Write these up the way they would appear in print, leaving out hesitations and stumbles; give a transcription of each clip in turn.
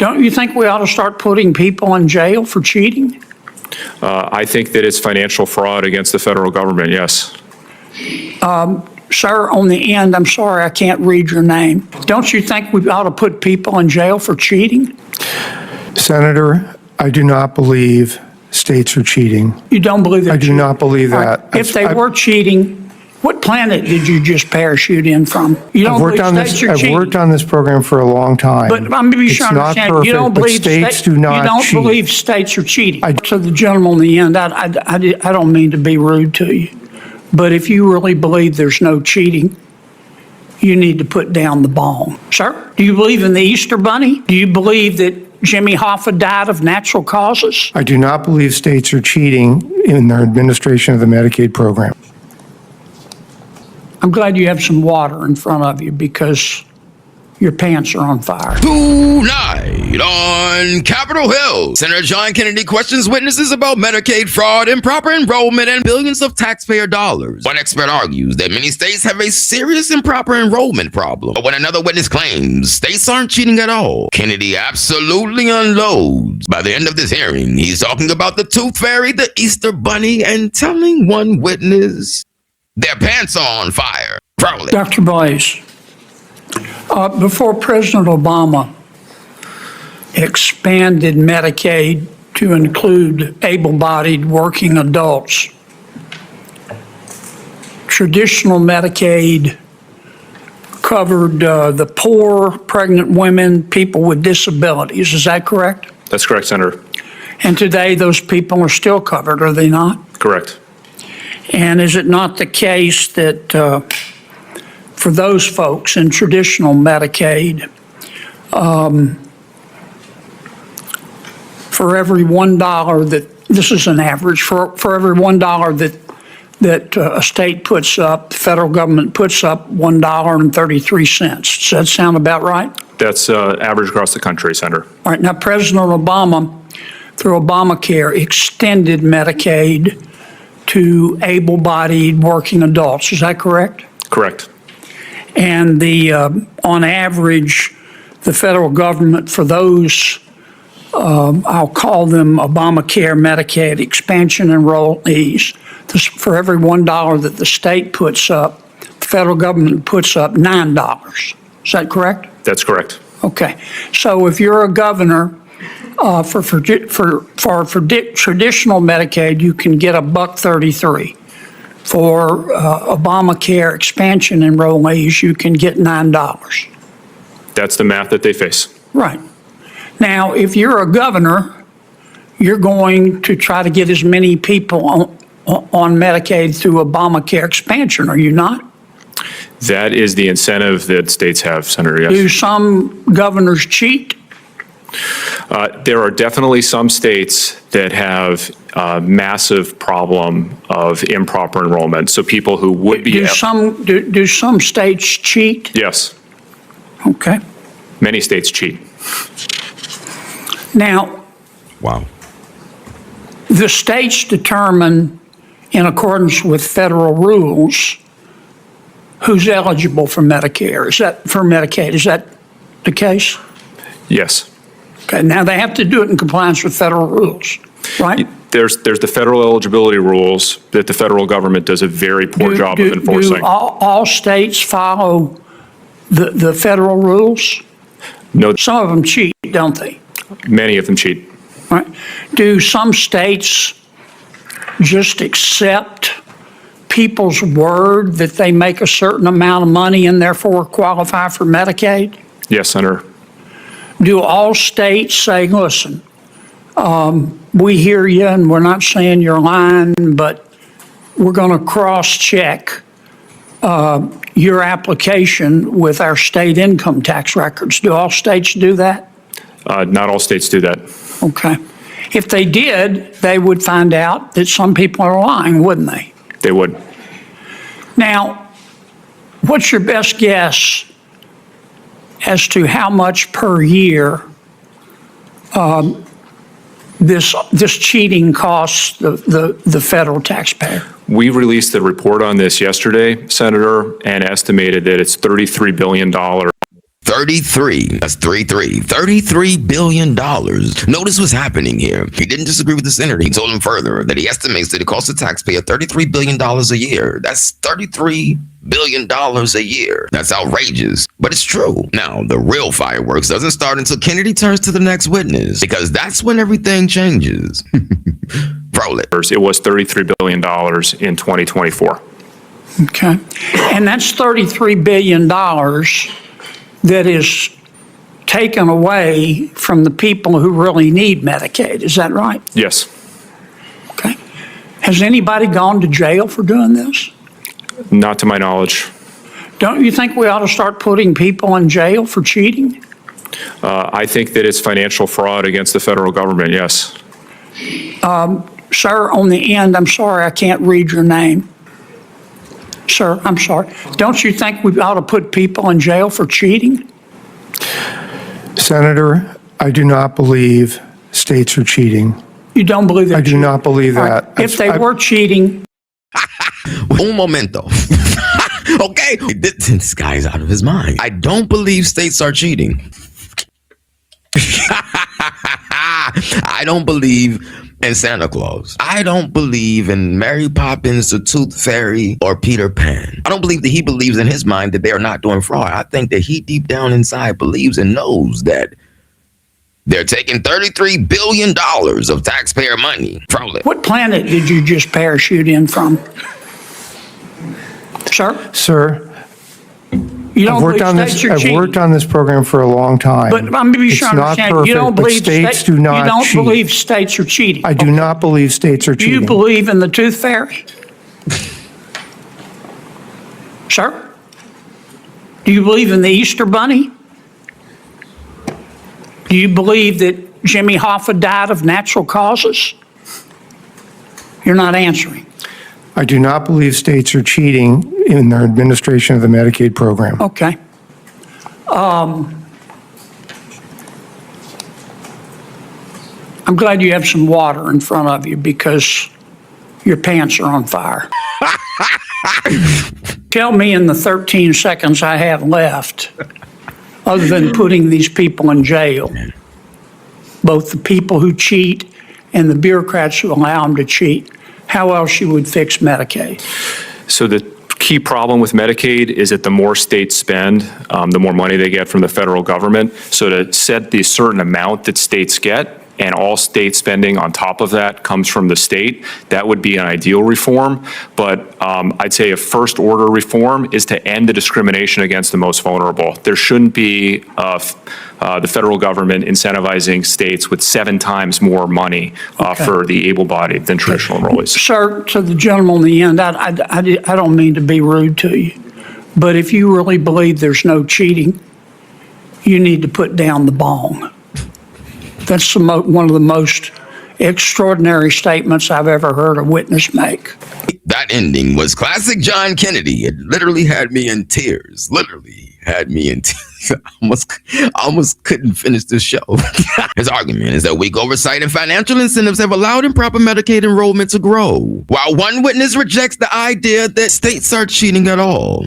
Don't you think we ought to start putting people in jail for cheating? I think that it's financial fraud against the federal government, yes. Sir, on the end, I'm sorry, I can't read your name. Don't you think we ought to put people in jail for cheating? Senator, I do not believe states are cheating. You don't believe that? I do not believe All that. right. If they were cheating, what planet did you just parachute in from? You don't believe states are cheating? I've worked on this program for a long time. But I'm be sure to understand, you don't believe states do not you don't cheat. believe states are cheating. So the gentleman on the end, I don't mean to be rude to you, but if you really believe there's no cheating, you need to put down the bomb. Sir, do you believe in the Easter Bunny? Do you believe that Jimmy Hoffa died of natural causes? I do not believe states are cheating in their administration of the Medicaid program. I'm glad you have some water in front of you because your pants are on fire. Tonight on Capitol Hill, Senator John Kennedy questions witnesses about Medicaid fraud, improper enrollment, and billions of taxpayer dollars. One expert argues that many states have a serious improper enrollment problem, but when another witness claims states aren't cheating at all, Kennedy absolutely unloads. By the end of this hearing, he's talking about the Tooth Fairy, the Easter Bunny, and telling one witness their pants are on fire. Probably. Dr. Blaze, before President Obama expanded Medicaid to include able-bodied working adults, traditional Medicaid covered the poor, pregnant women, people with disabilities. Is that correct? That's correct, Senator. And today those people are still covered, are they not? Correct. And is it not the case that for those folks in traditional Medicaid, for every $1 that, this is an average, for every $1 that a state puts up, the federal government puts up $1.33. Does that sound about right? That's average across the country, Senator. All right, now President Obama, through Obamacare, extended Medicaid to able-bodied working adults. Is that correct? Correct. And on average, the federal government for those, I'll call them Obamacare, Medicaid, expansion enrollees, for every $1 that the state puts up, the federal government puts up $9. Is that correct? That's correct. Okay. So if you're a governor, for traditional Medicaid, you can get $1.33. For Obamacare expansion enrollees, you can get $9. That's the math that they face. Right. Now, if you're a governor, you're going to try to get as many people on Medicaid through Obamacare expansion, are you not? That is the incentive that states have, Senator, yes. Do some governors cheat? There are definitely some states that have a massive problem of improper enrollment. So people who would be... Do some states cheat? Yes. Okay. Many states cheat. Now, Wow. the states determine, in accordance with federal rules, who's eligible for Medicare. Is that for Medicaid? Is that the case? Yes. Okay, now they have to do it in compliance with federal rules, right? There's the federal eligibility rules that the federal government does a very poor job of enforcing. Do all states follow the federal rules? No, Some of them cheat, don't they? many of them cheat. Right? Do some states just accept people's word that they make a certain amount of money and therefore qualify for Medicaid? Yes, Senator. Do all states say, listen, we hear you and we're not saying you're lying, but we're going to cross-check your application with our state income tax records? Do all states do that? Not all states do that. Okay. If they did, they would find out that some people are lying, wouldn't they? They would. Now, what's your best guess as to how much per year this cheating costs the federal taxpayer? We released a report on this yesterday, Senator, and estimated that it's $33 billion. $33 billion. Notice what's happening here. He didn't disagree with the senator. He told him further that he estimates that it costs the taxpayer $33 billion a year. That's $33 billion a year. That's outrageous, but it's true. Now, the real fireworks doesn't start until Kennedy turns to the next witness, because that's when everything changes. Roll it. It was $33 billion in 2024. Okay. And that's $33 billion that is taken away from the people who really need Medicaid. Is that right? Yes. Okay. Has anybody gone to jail for doing this? Not to my knowledge. Don't you think we ought to start putting people in jail for cheating? I think that it's financial fraud against the federal government, yes. Sir, on the end, I'm sorry, I can't read your name. Sir, I'm sorry. Don't you think we ought to put people in jail for cheating? Senator, I do not believe states are cheating. You don't believe that? I do not believe All that. right. If they were cheating. Un momento. Okay, this guy's out of his mind. I don't believe states are cheating. I don't believe in Santa Claus. I don't believe in Mary Poppins, the Tooth Fairy, or Peter Pan. I don't believe that he believes in his mind that they are not doing fraud. I think that he deep down inside believes and knows that they're taking $33 billion of taxpayer money from it. What planet did you just parachute in from? Sir? Sir, You don't I've worked believe on states this. are I've cheating? worked on this program for a long time. But I'm be sure It's to not understand, you don't perfect, but believe states do not you don't cheat. believe states are cheating. I do not believe states are Do cheating. you believe in the Tooth Fairy? Sir? Do you believe in the Easter Bunny? Do you believe that Jimmy Hoffa died of natural causes? You're not answering. I do not believe states are cheating in their administration of the Medicaid program. Okay. I'm glad you have some water in front of you because your pants are on fire. Tell me in the 13 seconds I have left, other than putting these people in jail, both the people who cheat and the bureaucrats who allow them to cheat, how else you would fix Medicaid? So the key problem with Medicaid is that the more states spend, the more money they get from the federal government. So to set the certain amount that states get, and all state spending on top of that comes from the state, that would be an ideal reform. But I'd say a first order reform is to end the discrimination against the most vulnerable. There shouldn't be the federal government incentivizing states with 7 times more money for the able-bodied than traditional enrollees. Sir, to the gentleman in the end, I don't mean to be rude to you, but if you really believe there's no cheating, you need to put down the bong. That's one of the most extraordinary statements I've ever heard a witness make. That ending was classic John Kennedy. It literally had me in tears. Literally had me in tears. I almost couldn't finish this show. His argument is that weak oversight and financial incentives have allowed improper Medicaid enrollment to grow, while one witness rejects the idea that states are cheating at all.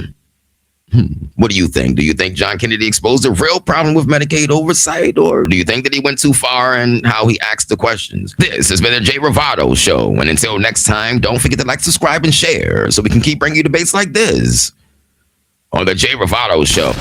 What do you think? Do you think John Kennedy exposed a real problem with Medicaid oversight, or do you think that he went too far in how he asked the questions? This has been the Revardo Show, and until next time, don't forget to like, subscribe, and share so we can keep bringing you debates like this on the Revardo Show.